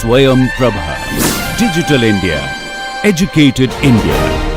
Swayam Prabha. Digital India. Educated India.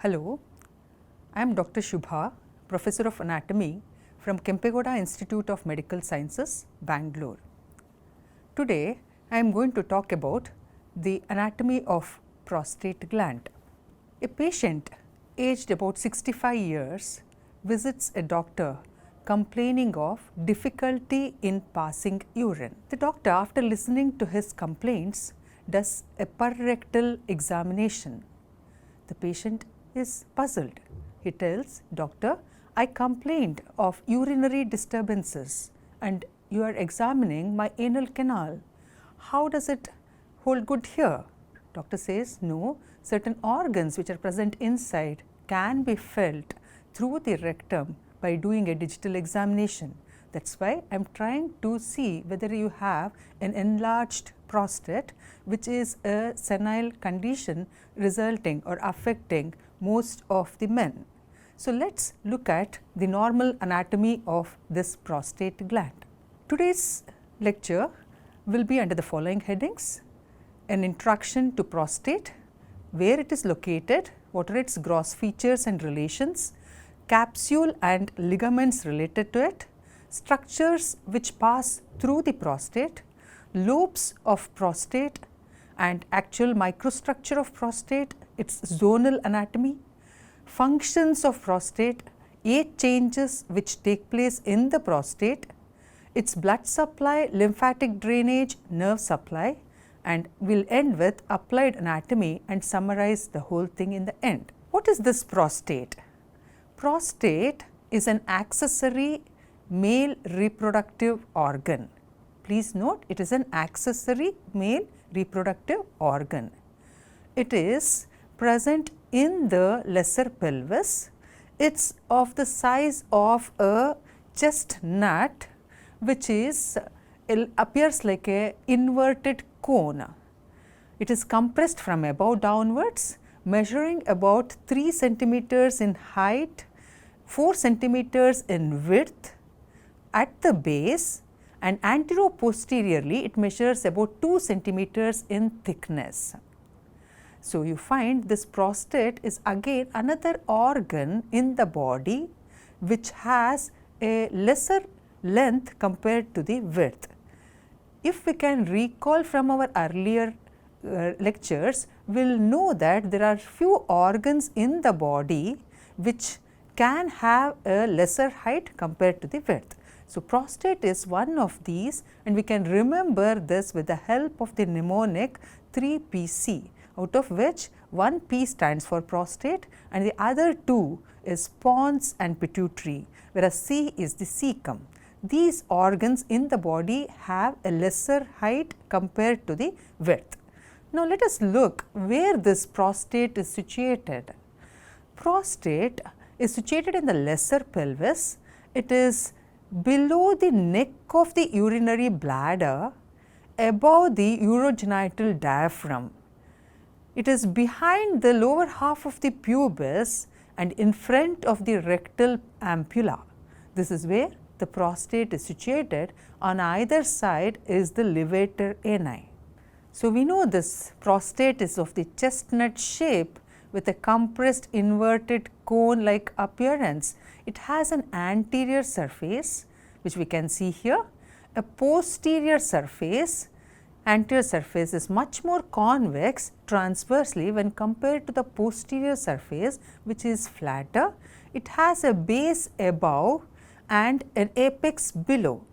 Hello, I am Dr. Shubha, Professor of Anatomy from Kempegowda Institute of Medical Sciences, Bangalore. Today, I am going to talk about the anatomy of prostate gland. A patient aged about 65 years visits a doctor complaining of difficulty in passing urine. The doctor, after listening to his complaints, does a perrectal examination. The patient is puzzled. He tells doctor, I complained of urinary disturbances and you are examining my anal canal. How does it hold good here? Doctor says, no, certain organs which are present inside can be felt through the rectum by doing a digital examination. That's why I am trying to see whether you have an enlarged prostate, which is a senile condition resulting or affecting most of the men. So, let us look at the normal anatomy of this prostate gland. Today's lecture will be under the following headings: an introduction to prostate, where it is located, what are its gross features and relations, capsule and ligaments related to it, structures which pass through the prostate, lobes of prostate and actual microstructure of prostate, its zonal anatomy, functions of prostate, 8 changes which take place in the prostate, its blood supply, lymphatic drainage, nerve supply, and we will end with applied anatomy and summarize the whole thing in the end. What is this prostate? Prostate is an accessory male reproductive organ. Please note, it is an accessory male reproductive organ. It is present in the lesser pelvis. It is of the size of a chestnut, which is appears like a inverted cone. It is compressed from above downwards, measuring about 3 centimeters in height, 4 centimeters in width at the base, and antero-posteriorly it measures about 2 centimeters in thickness. So, you find this prostate is again another organ in the body which has a lesser length compared to the width. If we can recall from our earlier lectures, we will know that there are few organs in the body which can have a lesser height compared to the width. So, prostate is one of these, and we can remember this with the help of the mnemonic 3PC, out of which one P stands for prostate and the other 2 is pons and pituitary, whereas C is the cecum. These organs in the body have a lesser height compared to the width. Now, let us look where this prostate is situated. Prostate is situated in the lesser pelvis. It is below the neck of the urinary bladder, above the urogenital diaphragm. It is behind the lower half of the pubis and in front of the rectal ampulla. This is where the prostate is situated. On either side is the levator ani. So, we know this prostate is of the chestnut shape with a compressed inverted cone like appearance. It has an anterior surface, which we can see here, a posterior surface. Anterior surface is much more convex transversely when compared to the posterior surface, which is flatter. It has a base above and an apex below.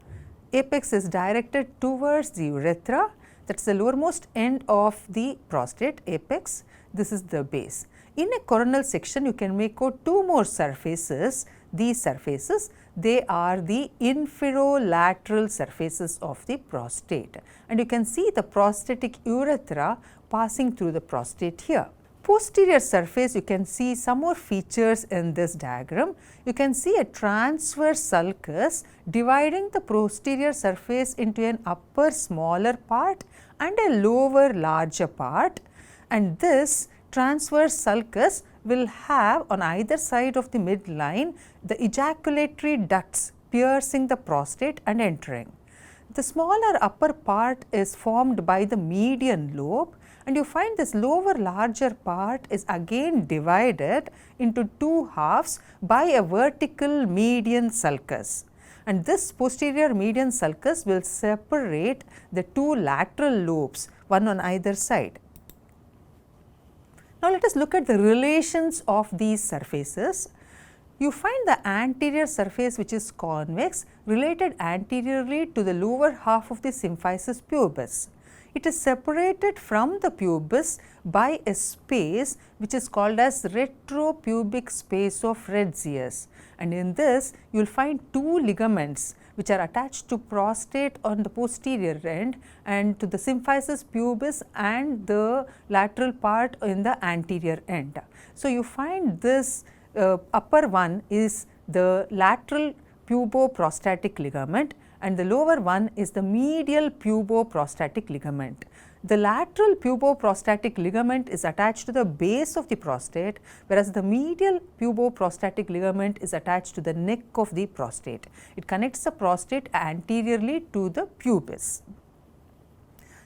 Apex is directed towards the urethra, that is the lowermost end of the prostate apex. This is the base. In a coronal section, you can make out 2 more surfaces. These surfaces, they are the inferolateral surfaces of the prostate, and you can see the prostatic urethra passing through the prostate here. Posterior surface, you can see some more features in this diagram. You can see a transverse sulcus dividing the posterior surface into an upper smaller part and a lower larger part, and this transverse sulcus will have on either side of the midline the ejaculatory ducts piercing the prostate and entering. The smaller upper part is formed by the median lobe, and you find this lower larger part is again divided into two halves by a vertical median sulcus, and this posterior median sulcus will separate the two lateral lobes, one on either side. Now, let us look at the relations of these surfaces. You find the anterior surface, which is convex, related anteriorly to the lower half of the symphysis pubis. It is separated from the pubis by a space which is called as retropubic space of Retzius, and in this you will find two ligaments which are attached to prostate on the posterior end and to the symphysis pubis and the lateral part in the anterior end. So, you find this upper one is the lateral puboprostatic ligament, and the lower one is the medial puboprostatic ligament. The lateral puboprostatic ligament is attached to the base of the prostate, whereas the medial puboprostatic ligament is attached to the neck of the prostate. It connects the prostate anteriorly to the pubis.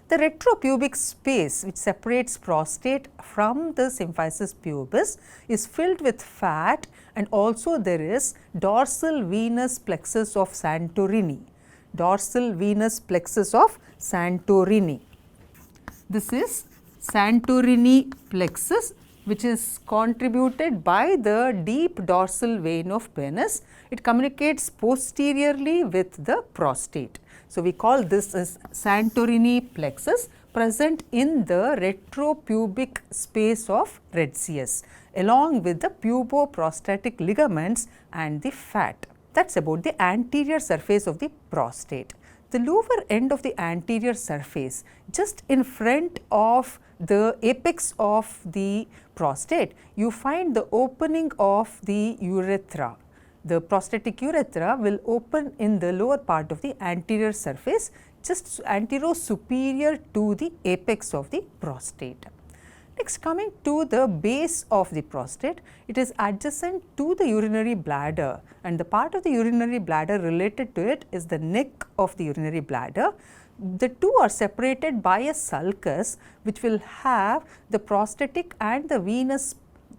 The retropubic space which separates prostate from the symphysis pubis is filled with fat, and also there is dorsal venous plexus of Santorini. Dorsal venous plexus of Santorini. This is Santorini plexus, which is contributed by the deep dorsal vein of penis. It communicates posteriorly with the prostate. So, we call this as Santorini plexus, present in the retropubic space of Retzius along with the puboprostatic ligaments and the fat. That is about the anterior surface of the prostate. The lower end of the anterior surface, just in front of the apex of the prostate, you find the opening of the urethra. The prostatic urethra will open in the lower part of the anterior surface, just anterosuperior to the apex of the prostate. Next, coming to the base of the prostate, it is adjacent to the urinary bladder, and the part of the urinary bladder related to it is the neck of the urinary bladder. The two are separated by a sulcus which will have the prostatic and the venous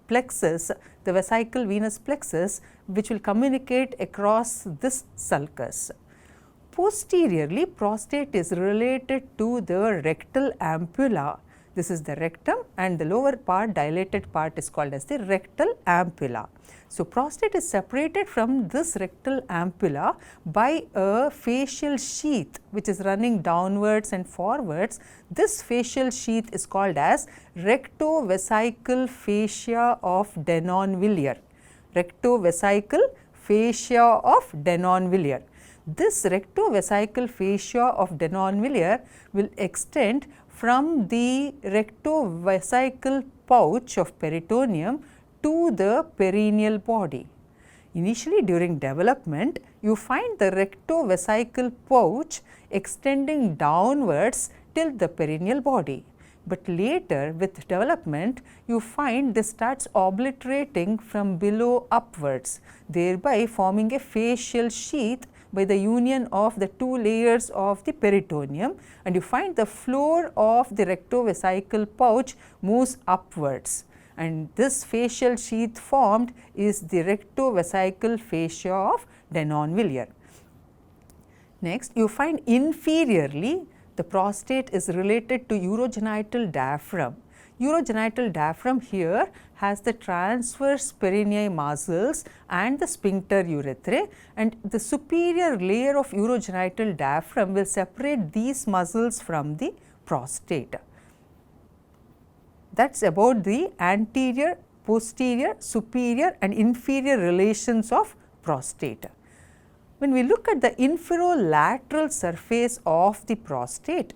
plexus, the vesical venous plexus, which will communicate across this sulcus. Posteriorly, prostate is related to the rectal ampulla. This is the rectum, and the lower part, dilated part, is called as the rectal ampulla. So, prostate is separated from this rectal ampulla by a facial sheath which is running downwards and forwards. This facial sheath is called as rectovesical fascia of Denonvilliers. Rectovesical fascia of Denonvilliers. This rectovesical fascia of Denonvilliers will extend from the rectovesical pouch of peritoneum to the perineal body. Initially, during development, you find the rectovesical pouch extending downwards till the perineal body, but later with development you find this starts obliterating from below upwards, thereby forming a facial sheath by the union of the two layers of the peritoneum, and you find the floor of the rectovesical pouch moves upwards, and this facial sheath formed is the rectovesical fascia of Denonvilliers. Next, you find inferiorly the prostate is related to urogenital diaphragm. Urogenital diaphragm here has the transverse perineal muscles and the sphincter urethrae, and the superior layer of urogenital diaphragm will separate these muscles from the prostate. That is about the anterior, posterior, superior and inferior relations of prostate. When we look at the inferolateral surface of the prostate,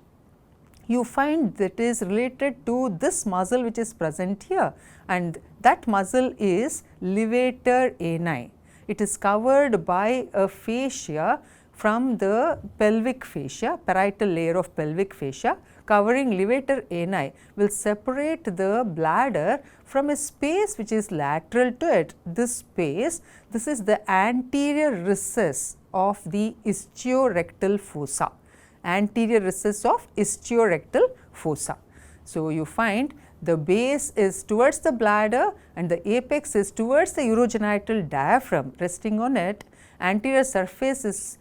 you find that is related to this muscle which is present here, and that muscle is levator ani. It is covered by a fascia from the pelvic fascia, parietal layer of pelvic fascia covering levator ani will separate the bladder from a space which is lateral to it. This space, this is the anterior recess of the istiorectal fossa, anterior recess of istiorectal fossa. So, you find the base is towards the bladder and the apex is towards the urogenital diaphragm resting on it. Anterior surface is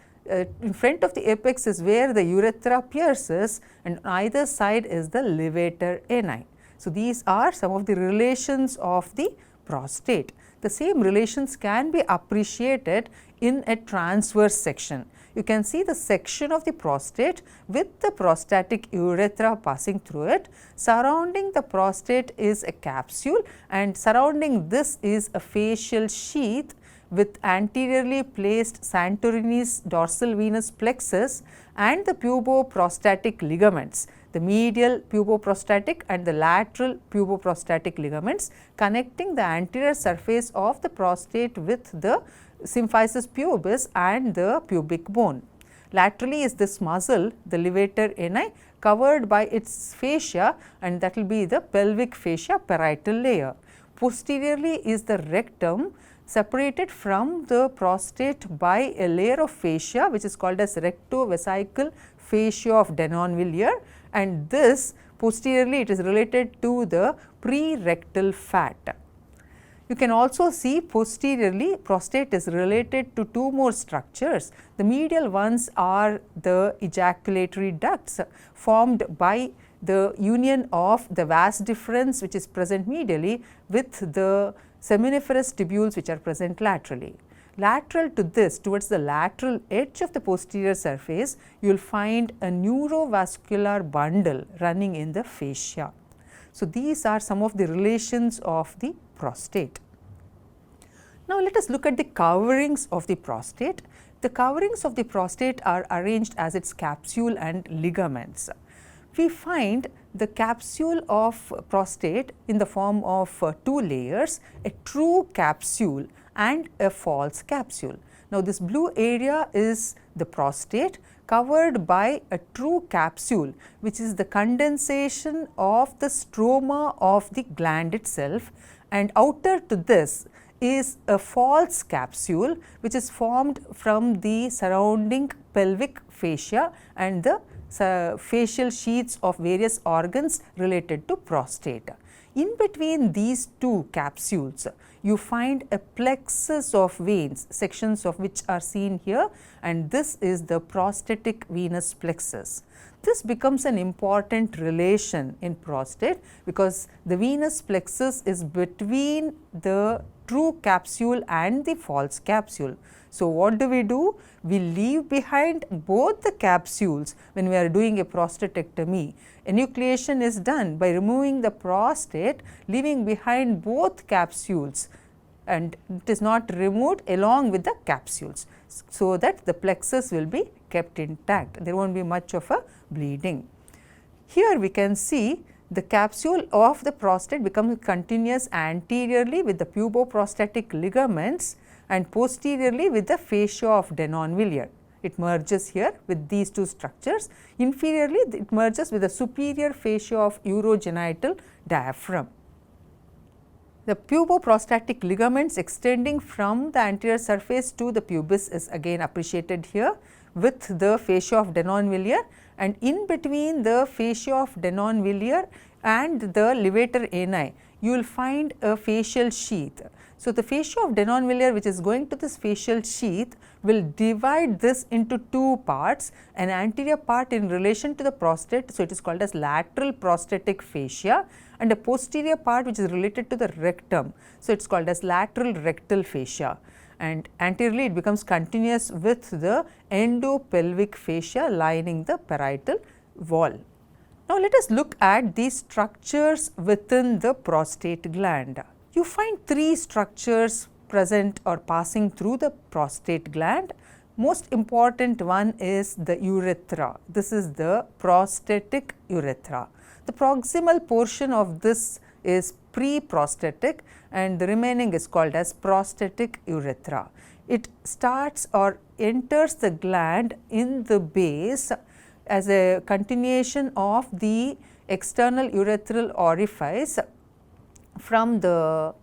in front of the apex is where the urethra pierces, and on either side is the levator ani. So, these are some of the relations of the prostate. The same relations can be appreciated in a transverse section. You can see the section of the prostate with the prostatic urethra passing through it. Surrounding the prostate is a capsule, and surrounding this is a facial sheath with anteriorly placed Santorini's dorsal venous plexus and the puboprostatic ligaments, the medial puboprostatic and the lateral puboprostatic ligaments connecting the anterior surface of the prostate with the symphysis pubis and the pubic bone. Laterally is this muscle, the levator ani, covered by its fascia, and that will be the pelvic fascia parietal layer. Posteriorly is the rectum, separated from the prostate by a layer of fascia which is called as rectovesical fascia of Denonvilliers, and this posteriorly it is related to the prerectal fat. You can also see posteriorly prostate is related to two more structures. The medial ones are the ejaculatory ducts formed by the union of the vas deferens which is present medially with the seminiferous tubules which are present laterally. Lateral to this, towards the lateral edge of the posterior surface, you will find a neurovascular bundle running in the fascia. So, these are some of the relations of the prostate. Now, let us look at the coverings of the prostate. The coverings of the prostate are arranged as its capsule and ligaments. We find the capsule of prostate in the form of two layers, a true capsule and a false capsule. Now, this blue area is the prostate covered by a true capsule, which is the condensation of the stroma of the gland itself, and outer to this is a false capsule which is formed from the surrounding pelvic fascia and the facial sheaths of various organs related to prostate. In between these two capsules, you find a plexus of veins, sections of which are seen here, and this is the prostatic venous plexus. This becomes an important relation in prostate because the venous plexus is between the true capsule and the false capsule. So, what do? We leave behind both the capsules when we are doing a prostatectomy. Enucleation is done by removing the prostate, leaving behind both capsules, and it is not removed along with the capsules, so that the plexus will be kept intact. There will not be much of a bleeding. Here we can see the capsule of the prostate becomes continuous anteriorly with the puboprostatic ligaments and posteriorly with the fascia of Denonvilliers. It merges here with these two structures. Inferiorly, it merges with the superior fascia of urogenital diaphragm. The puboprostatic ligaments extending from the anterior surface to the pubis is again appreciated here with the fascia of Denonvilliers, and in between the fascia of Denonvilliers and the levator ani, you will find a facial sheath. So, the fascia of Denonvilliers which is going to this facial sheath will divide this into two parts, an anterior part in relation to the prostate. So, it is called as lateral prostatic fascia, and a posterior part which is related to the rectum. So, it is called as lateral rectal fascia, and anteriorly it becomes continuous with the endopelvic fascia lining the parietal wall. Now, let us look at the structures within the prostate gland. You find three structures present or passing through the prostate gland. most important one is the urethra. This is the prostatic urethra. The proximal portion of this is pre-prostatic and the remaining is called as prostatic urethra. It starts or enters the gland in the base as a continuation of the external urethral orifice from the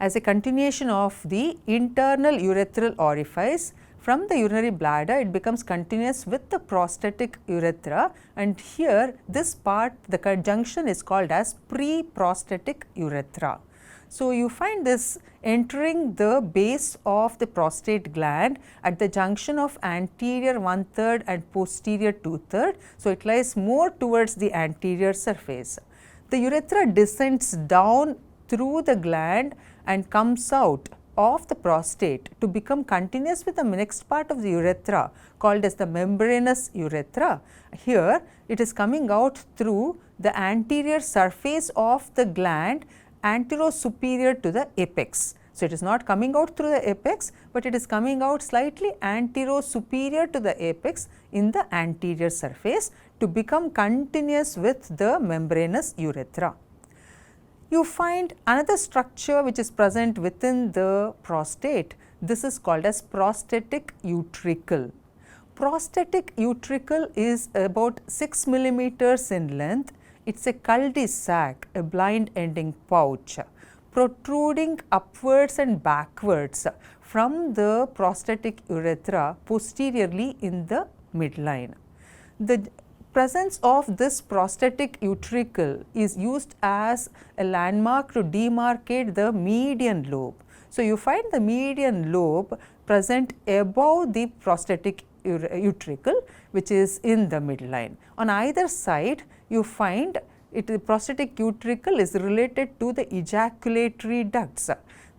as a continuation of the internal urethral orifice from the urinary bladder. It becomes continuous with the prostatic urethra, and here this part, the junction, is called as pre-prostatic urethra. So, you find this entering the base of the prostate gland at the junction of anterior 1/3 and posterior 2/3. So, it lies more towards the anterior surface. The urethra descends down through the gland and comes out of the prostate to become continuous with the next part of the urethra called as the membranous urethra. Here it is coming out through the anterior surface of the gland anterosuperior to the apex. So, it is not coming out through the apex, but it is coming out slightly anterosuperior to the apex in the anterior surface to become continuous with the membranous urethra. You find another structure which is present within the prostate. This is called as prostatic utricle. Prostatic utricle is about 6 millimeters in length. It is a cul-de-sac, a blind ending pouch, protruding upwards and backwards from the prostatic urethra posteriorly in the midline. The presence of this prostatic utricle is used as a landmark to demarcate the median lobe. So, you find the median lobe present above the prostatic utricle, which is in the midline. On either side, you find the prostatic utricle is related to the ejaculatory ducts.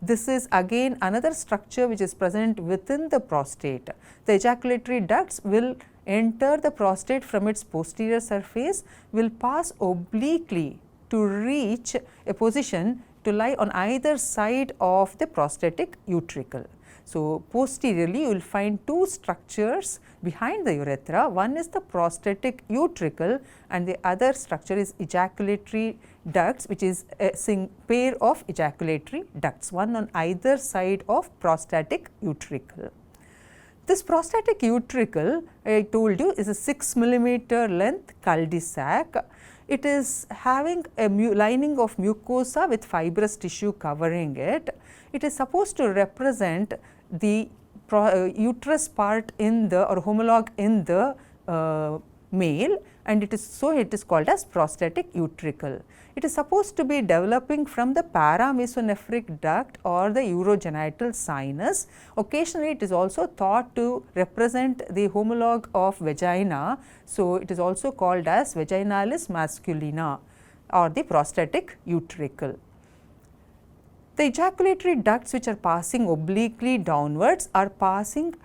This is again another structure which is present within the prostate. The ejaculatory ducts will enter the prostate from its posterior surface, will pass obliquely to reach a position to lie on either side of the prostatic utricle. So, posteriorly you will find two structures behind the urethra. One is the prostatic utricle and the other structure is ejaculatory ducts, which is a pair of ejaculatory ducts, one on either side of prostatic utricle. This prostatic utricle, I told you, is a 6 millimeter length cul-de-sac. It is having a lining of mucosa with fibrous tissue covering it. It is supposed to represent the uterus part in the or homologue in the male, and it is called as prostatic utricle. It is supposed to be developing from the paramesonephric duct or the urogenital sinus. Occasionally it is also thought to represent the homologue of vagina. So, it is also called as vaginalis masculina or the prostatic utricle. The ejaculatory ducts which are passing obliquely downwards are passing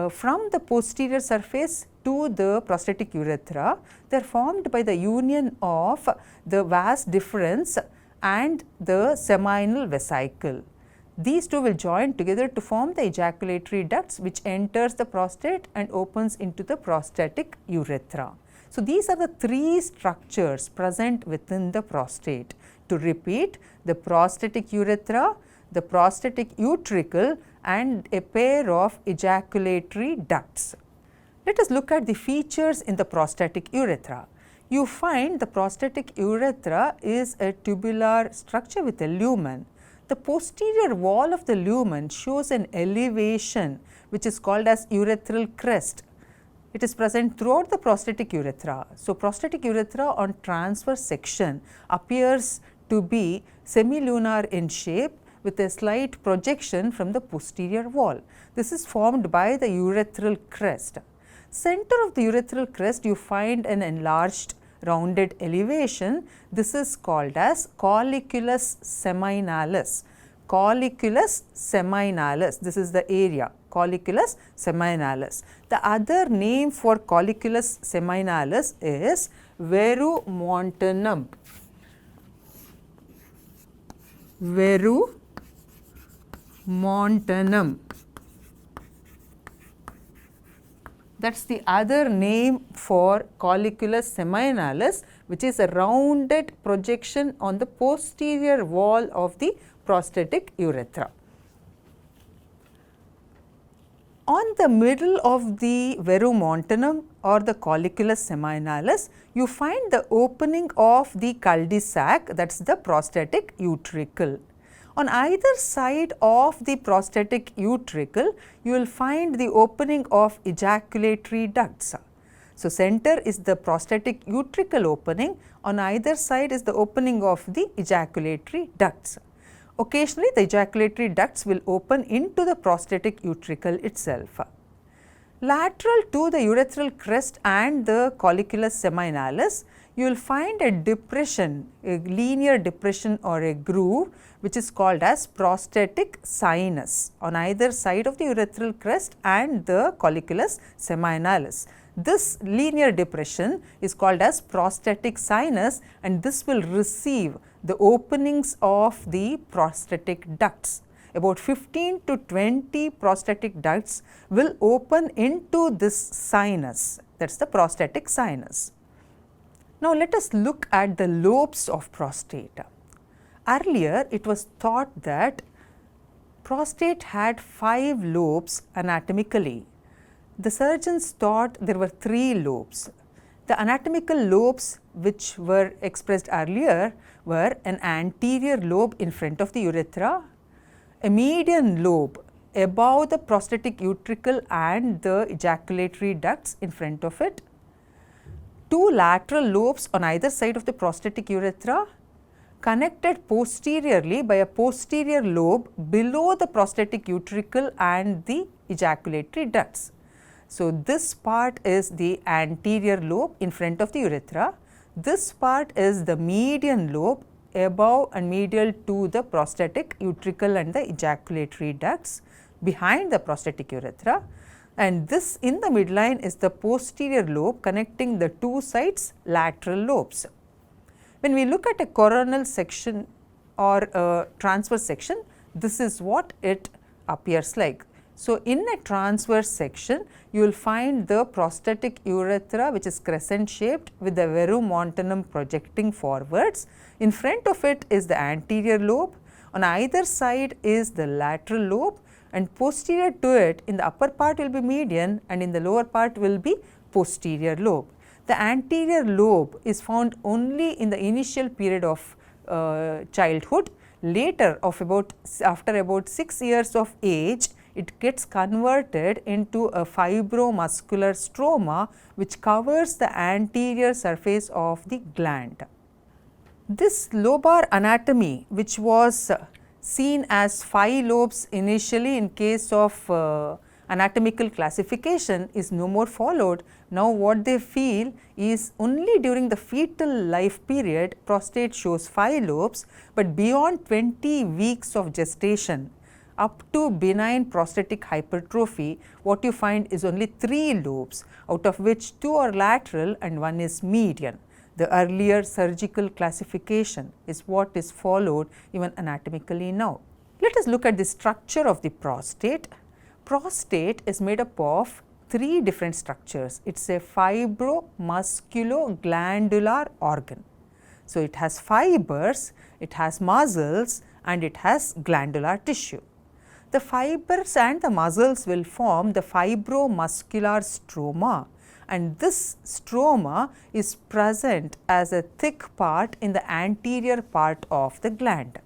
from the posterior surface to the prostatic urethra. They are formed by the union of the vas deferens and the seminal vesicle. These two will join together to form the ejaculatory ducts which enters the prostate and opens into the prostatic urethra. So, these are the three structures present within the prostate. To repeat, the prostatic urethra, the prostatic utricle and a pair of ejaculatory ducts. Let us look at the features in the prostatic urethra. You find the prostatic urethra is a tubular structure with a lumen. The posterior wall of the lumen shows an elevation which is called as urethral crest. It is present throughout the prostatic urethra. So, prostatic urethra on transverse section appears to be semilunar in shape with a slight projection from the posterior wall. This is formed by the urethral crest. Center of the urethral crest you find an enlarged rounded elevation. This is called as colliculus seminalis. Colliculus seminalis, this is the area, colliculus seminalis. The other name for colliculus seminalis is verumontanum. Verumontanum. That is the other name for colliculus semianalis, which is a rounded projection on the posterior wall of the prostatic urethra. On the middle of the verumontanum or the colliculus semianalis, you find the opening of the cul-de-sac, that is the prostatic utricle. On either side of the prostatic utricle, you will find the opening of ejaculatory ducts. So, center is the prostatic utricle opening, on either side is the opening of the ejaculatory ducts. Occasionally, the ejaculatory ducts will open into the prostatic utricle itself. Lateral to the urethral crest and the colliculus semianalis, you will find a depression, a linear depression or a groove, which is called as prostatic sinus on either side of the urethral crest and the colliculus semianalis. This linear depression is called as prostatic sinus, and this will receive the openings of the prostatic ducts. About 15 to 20 prostatic ducts will open into this sinus, that is the prostatic sinus. Now, let us look at the lobes of prostate. Earlier, it was thought that prostate had 5 lobes anatomically. The surgeons thought there were 3 lobes. The anatomical lobes which were expressed earlier were an anterior lobe in front of the urethra, a median lobe above the prostatic utricle and the ejaculatory ducts in front of it, 2 lateral lobes on either side of the prostatic urethra, connected posteriorly by a posterior lobe below the prostatic utricle and the ejaculatory ducts. So, this part is the anterior lobe in front of the urethra. This part is the median lobe above and medial to the prostatic utricle and the ejaculatory ducts behind the prostatic urethra, and this in the midline is the posterior lobe connecting the 2 sides lateral lobes. When we look at a coronal section or a transverse section, this is what it appears like. So, in a transverse section, you will find the prostatic urethra, which is crescent shaped with the verumontanum projecting forwards. In front of it is the anterior lobe, on either side is the lateral lobe, and posterior to it, in the upper part will be median and in the lower part will be posterior lobe. The anterior lobe is found only in the initial period of childhood. Later, after about 6 years of age, it gets converted into a fibromuscular stroma which covers the anterior surface of the gland. This lobar anatomy, which was seen as 5 lobes initially in case of anatomical classification, is no more followed. Now, what they feel is only during the fetal life period prostate shows 5 lobes, but beyond 20 weeks of gestation up to benign prostatic hypertrophy, what you find is only 3 lobes, out of which 2 are lateral and 1 is median. The earlier surgical classification is what is followed even anatomically now. Let us look at the structure of the prostate. Prostate is made up of 3 different structures. It is a fibromusculoglandular organ. So, it has fibers, it has muscles and it has glandular tissue. The fibers and the muscles will form the fibromuscular stroma, and this stroma is present as a thick part in the anterior part of the gland.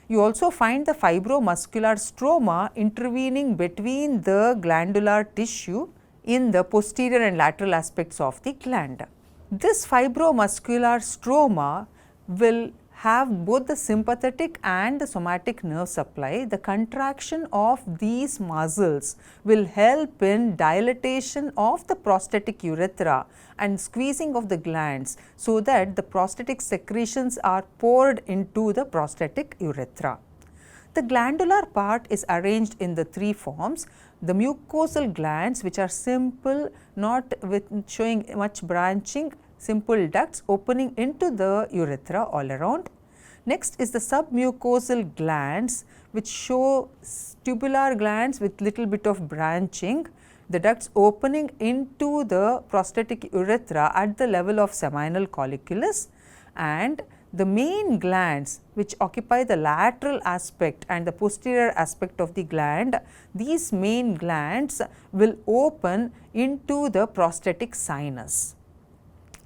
You also find the fibromuscular stroma intervening between the glandular tissue in the posterior and lateral aspects of the gland. This fibromuscular stroma will have both the sympathetic and the somatic nerve supply. The contraction of these muscles will help in dilatation of the prostatic urethra and squeezing of the glands, so that the prostatic secretions are poured into the prostatic urethra. The glandular part is arranged in the 3 forms: the mucosal glands, which are simple, not with showing much branching, simple ducts opening into the urethra all around. Next is the submucosal glands, which show tubular glands with little bit of branching, the ducts opening into the prostatic urethra at the level of seminal colliculus, and the main glands which occupy the lateral aspect and the posterior aspect of the gland, these main glands will open into the prostatic sinus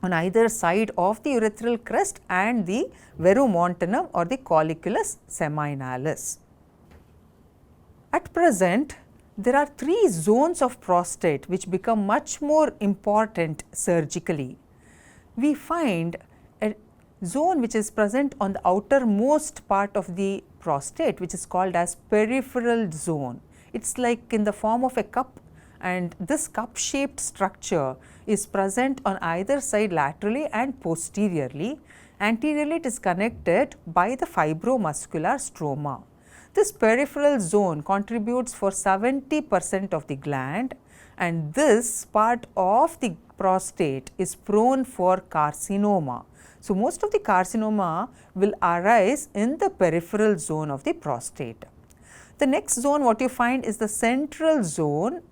on either side of the urethral crest and the verumontanum or the colliculus seminalis. At present, there are 3 zones of prostate which become much more important surgically. We find a zone which is present on the outermost part of the prostate, which is called as peripheral zone. It is like in the form of a cup, and this cup shaped structure is present on either side laterally and posteriorly. Anteriorly, it is connected by the fibromuscular stroma. This peripheral zone contributes for 70% of the gland, and this part of the prostate is prone for carcinoma. So, most of the carcinoma will arise in the peripheral zone of the prostate. The next zone what you find is the central zone,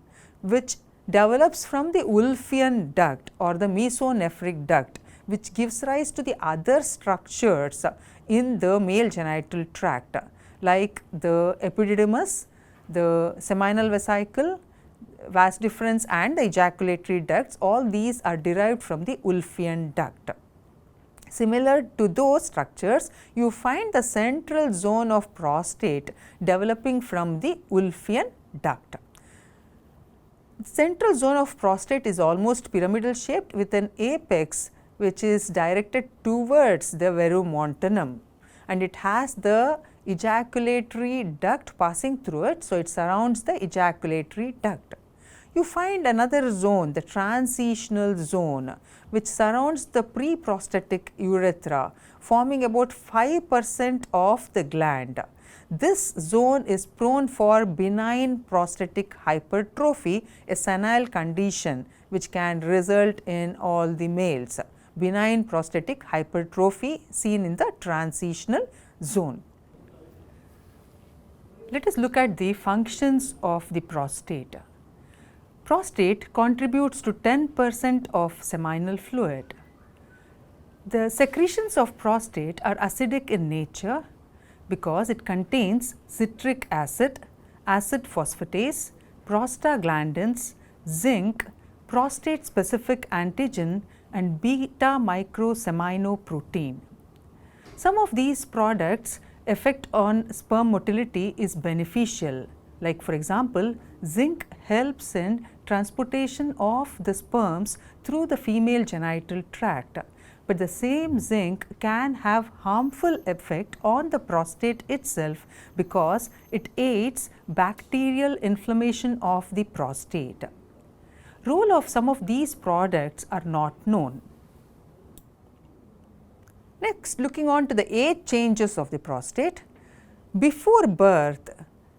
which develops from the Wolffian duct or the mesonephric duct, which gives rise to the other structures in the male genital tract, like the epididymis, the seminal vesicle, vas deferens and the ejaculatory ducts. All these are derived from the Wolffian duct. Similar to those structures, you find the central zone of prostate developing from the Wolffian duct. Central zone of prostate is almost pyramidal shaped with an apex which is directed towards the verumontanum, and it has the ejaculatory duct passing through it. So, it surrounds the ejaculatory duct. You find another zone, the transitional zone, which surrounds the pre-prostatic urethra, forming about 5% of the gland. This zone is prone for benign prostatic hypertrophy, a senile condition which can result in all the males. Benign prostatic hypertrophy seen in the transitional zone. Let us look at the functions of the prostate. Prostate contributes to 10% of seminal fluid. The secretions of prostate are acidic in nature because it contains citric acid, acid phosphatase, prostaglandins, zinc, prostate specific antigen and beta microseminoprotein. Some of these products effect on sperm motility is beneficial, like for example, zinc helps in transportation of the sperms through the female genital tract, but the same zinc can have harmful effect on the prostate itself because it aids bacterial inflammation of the prostate. Role of some of these products are not known. Next, looking on to the age changes of the prostate. Before birth,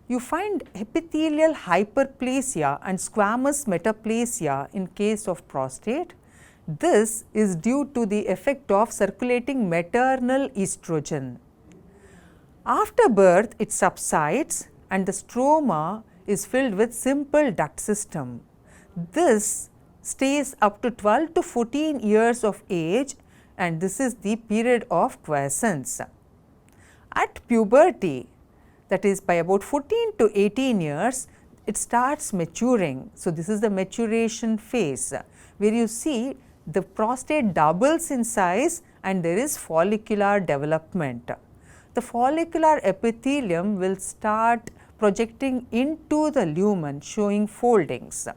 you find epithelial hyperplasia and squamous metaplasia in case of prostate. This is due to the effect of circulating maternal estrogen. After birth, it subsides and the stroma is filled with simple duct system. This stays up to 12 to 14 years of age, and this is the period of quiescence. At puberty, that is by about 14 to 18 years, it starts maturing. So, this is the maturation phase where you see the prostate doubles in size and there is follicular development. The follicular epithelium will start projecting into the lumen, showing foldings.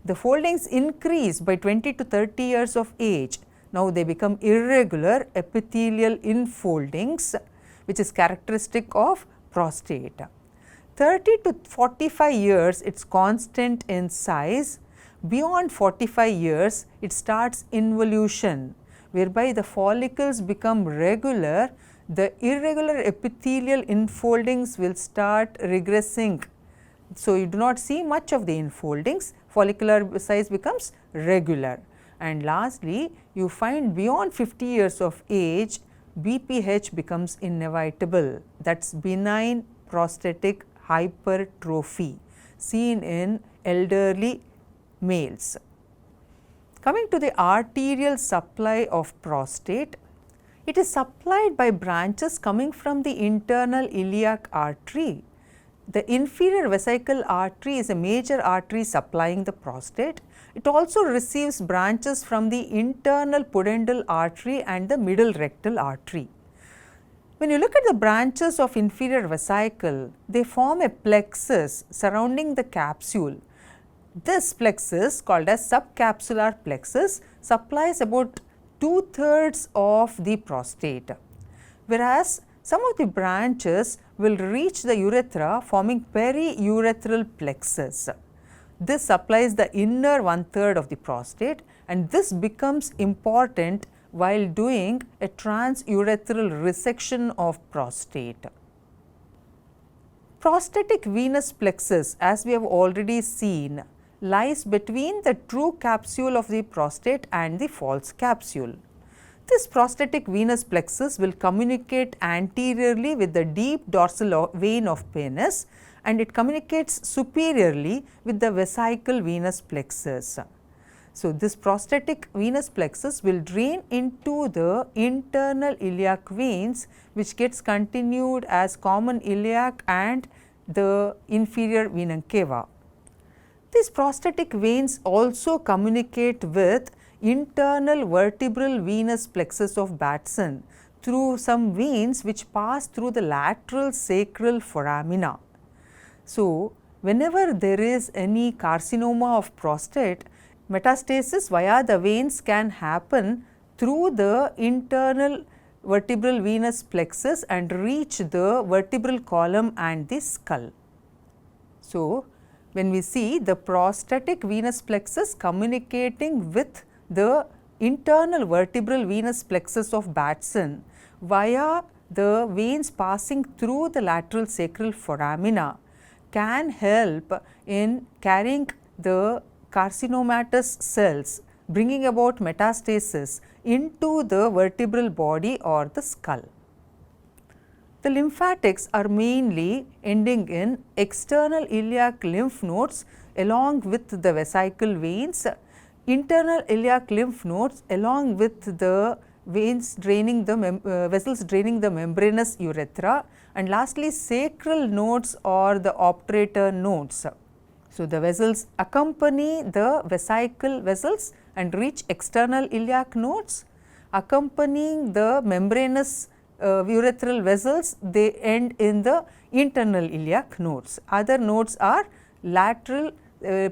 The foldings increase by 20 to 30 years of age. Now, they become irregular epithelial infoldings, which is characteristic of prostate. 30 to 45 years, it is constant in size. Beyond 45 years, it starts involution, whereby the follicles become regular, the irregular epithelial infoldings will start regressing. So, you do not see much of the infoldings, follicular size becomes regular. And lastly, you find beyond 50 years of age, BPH becomes inevitable, that is benign prostatic hypertrophy, seen in elderly males. Coming to the arterial supply of prostate, it is supplied by branches coming from the internal iliac artery. The inferior vesical artery is a major artery supplying the prostate. It also receives branches from the internal pudendal artery and the middle rectal artery. When you look at the branches of inferior vesicle, they form a plexus surrounding the capsule. This plexus, called as subcapsular plexus, supplies about 2/3 of the prostate, whereas some of the branches will reach the urethra forming periurethral plexus. This supplies the inner 1/3 of the prostate, and this becomes important while doing a transurethral resection of prostate. Prostatic venous plexus, as we have already seen, lies between the true capsule of the prostate and the false capsule. This prostatic venous plexus will communicate anteriorly with the deep dorsal vein of penis, and it communicates superiorly with the vesical venous plexus. So, this prostatic venous plexus will drain into the internal iliac veins, which gets continued as common iliac and the inferior vena cava. These prostatic veins also communicate with internal vertebral venous plexus of Batson through some veins which pass through the lateral sacral foramina. So, whenever there is any carcinoma of prostate, metastasis via the veins can happen through the internal vertebral venous plexus and reach the vertebral column and the skull. So, when we see the prostatic venous plexus communicating with the internal vertebral venous plexus of Batson via the veins passing through the lateral sacral foramina can help in carrying the carcinomatous cells, bringing about metastasis into the vertebral body or the skull. The lymphatics are mainly ending in external iliac lymph nodes along with the vesical veins, internal iliac lymph nodes along with the veins draining the vessels draining the membranous urethra, and lastly sacral nodes or the obturator nodes. So, the vessels accompany the vesical vessels and reach external iliac nodes. Accompanying the membranous urethral vessels, they end in the internal iliac nodes. Other nodes are lateral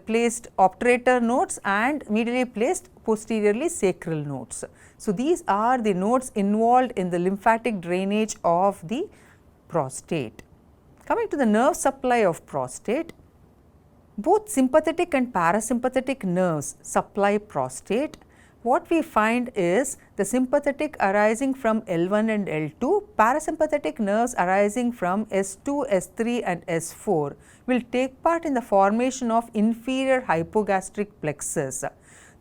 placed obturator nodes and medially placed posteriorly sacral nodes. So, these are the nodes involved in the lymphatic drainage of the prostate. Coming to the nerve supply of prostate, both sympathetic and parasympathetic nerves supply prostate. What we find is the sympathetic arising from L1 and L2, parasympathetic nerves arising from S2, S3 and S4 will take part in the formation of inferior hypogastric plexus.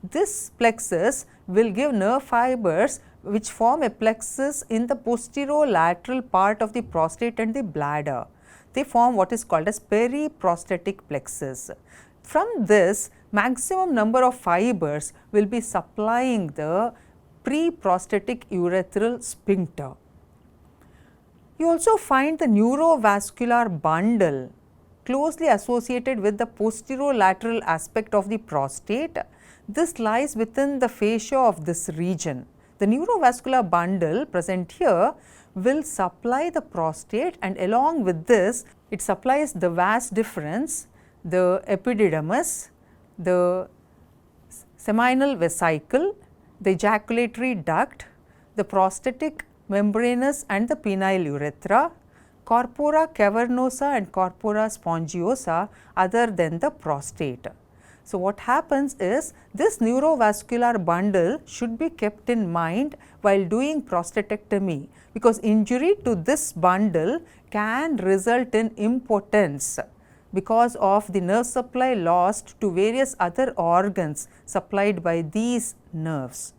This plexus will give nerve fibers which form a plexus in the posterolateral part of the prostate and the bladder. They form what is called as periprostatic plexus. From this, maximum number of fibers will be supplying the preprostatic urethral sphincter. You also find the neurovascular bundle closely associated with the posterolateral aspect of the prostate. This lies within the fascia of this region. The neurovascular bundle present here will supply the prostate, and along with this it supplies the vas deferens, the epididymis, the seminal vesicle, the ejaculatory duct, the prostatic membranous and the penile urethra, corpora cavernosa and corpora spongiosa other than the prostate. So, what happens is this neurovascular bundle should be kept in mind while doing prostatectomy, because injury to this bundle can result in impotence because of the nerve supply lost to various other organs supplied by these nerves.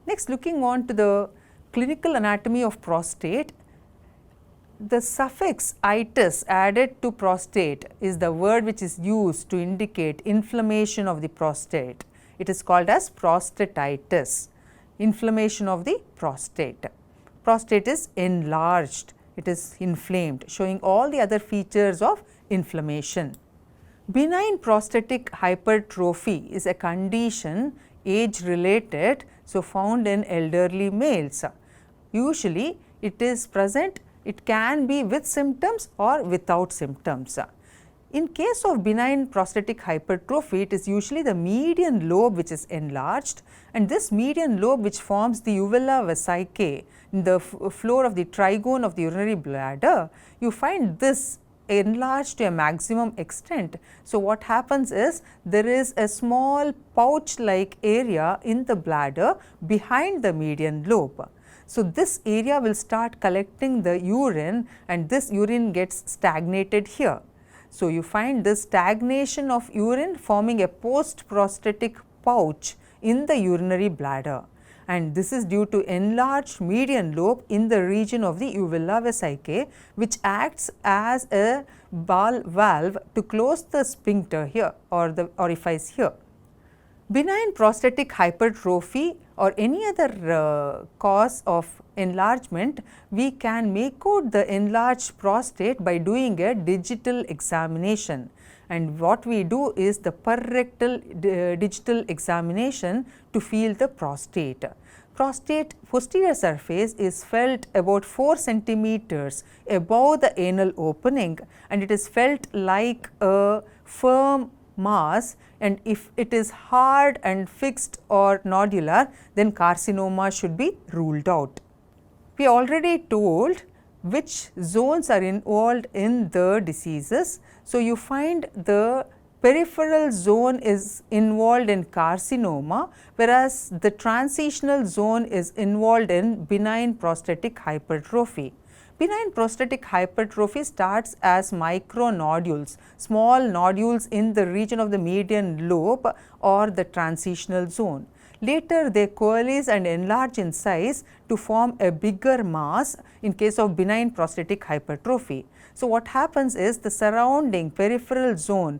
Next, looking on to the clinical anatomy of prostate, The suffix itis added to prostate is the word which is used to indicate inflammation of the prostate. It is called as prostatitis, inflammation of the prostate. Prostate is enlarged, it is inflamed, showing all the other features of inflammation. Benign prostatic hypertrophy is a condition age related, so found in elderly males. Usually it is present, it can be with symptoms or without symptoms. In case of benign prostatic hypertrophy, it is usually the median lobe which is enlarged, and this median lobe which forms the uvula vesicae in the floor of the trigone of the urinary bladder, you find this enlarged to a maximum extent. So, what happens is there is a small pouch like area in the bladder behind the median lobe. So, this area will start collecting the urine, and this urine gets stagnated here. So, you find this stagnation of urine forming a post-prostatic pouch in the urinary bladder, and this is due to enlarged median lobe in the region of the uvula vesicae, which acts as a ball valve to close the sphincter here or the orifice here. Benign prostatic hypertrophy or any other cause of enlargement, we can make out the enlarged prostate by doing a digital examination, and what we do is the perrectal digital examination to feel the prostate. Prostate posterior surface is felt about 4 centimeters above the anal opening, and it is felt like a firm mass, and if it is hard and fixed or nodular, then carcinoma should be ruled out. We already told which zones are involved in the diseases. So, you find the peripheral zone is involved in carcinoma, whereas the transitional zone is involved in benign prostatic hypertrophy. Benign prostatic hypertrophy starts as micronodules, small nodules in the region of the median lobe or the transitional zone. Later they coalesce and enlarge in size to form a bigger mass in case of benign prostatic hypertrophy. So, what happens is the surrounding peripheral zone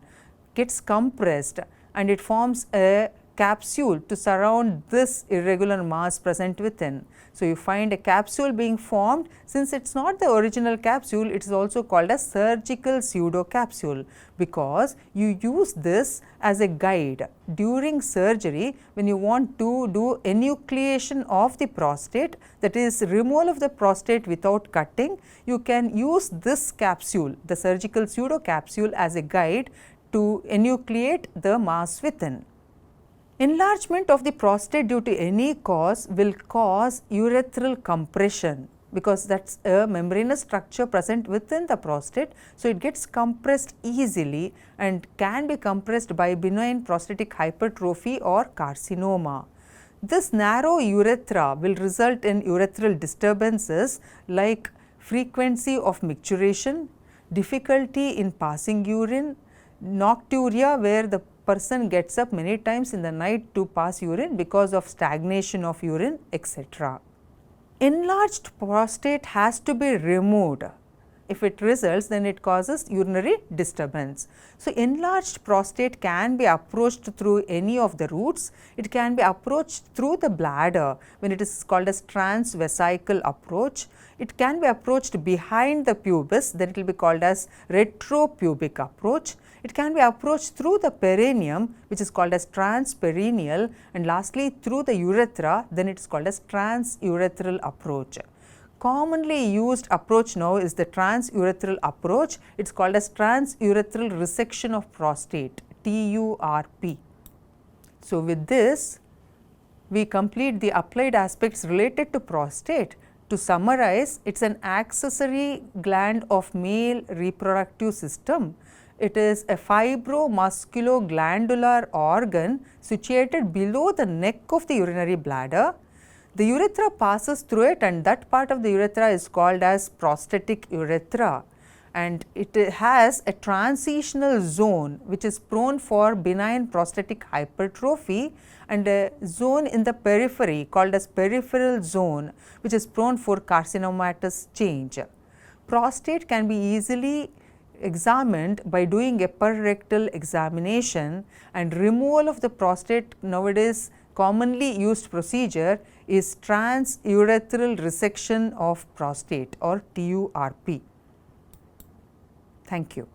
gets compressed and it forms a capsule to surround this irregular mass present within. So, you find a capsule being formed. Since it is not the original capsule, it is also called a surgical pseudocapsule, because you use this as a guide during surgery when you want to do enucleation of the prostate, that is removal of the prostate without cutting. You can use this capsule, the surgical pseudocapsule, as a guide to enucleate the mass within. Enlargement of the prostate due to any cause will cause urethral compression, because that is a membranous structure present within the prostate. So, it gets compressed easily and can be compressed by benign prostatic hypertrophy or carcinoma. This narrow urethra will result in urethral disturbances like frequency of micturition, difficulty in passing urine, nocturia, where the person gets up many times in the night to pass urine because of stagnation of urine, etc. Enlarged prostate has to be removed. If it results, then it causes urinary disturbance. So, enlarged prostate can be approached through any of the routes. It can be approached through the bladder when it is called as transvesical approach. It can be approached behind the pubis, then it will be called as retropubic approach. It can be approached through the perineum, which is called as transperineal, and lastly through the urethra, then it is called as transurethral approach. Commonly used approach now is the transurethral approach. It is called as transurethral resection of prostate, TURP. So, with this we complete the applied aspects related to prostate. To summarize, it is an accessory gland of male reproductive system. It is a fibromusculoglandular organ situated below the neck of the urinary bladder. The urethra passes through it, and that part of the urethra is called as prostatic urethra, and it has a transitional zone which is prone for benign prostatic hypertrophy, and a zone in the periphery called as peripheral zone which is prone for carcinomatous change. prostate can be easily examined by doing a per-rectal examination, and removal of the prostate nowadays commonly used procedure is transurethral resection of prostate or TURP. Thank you.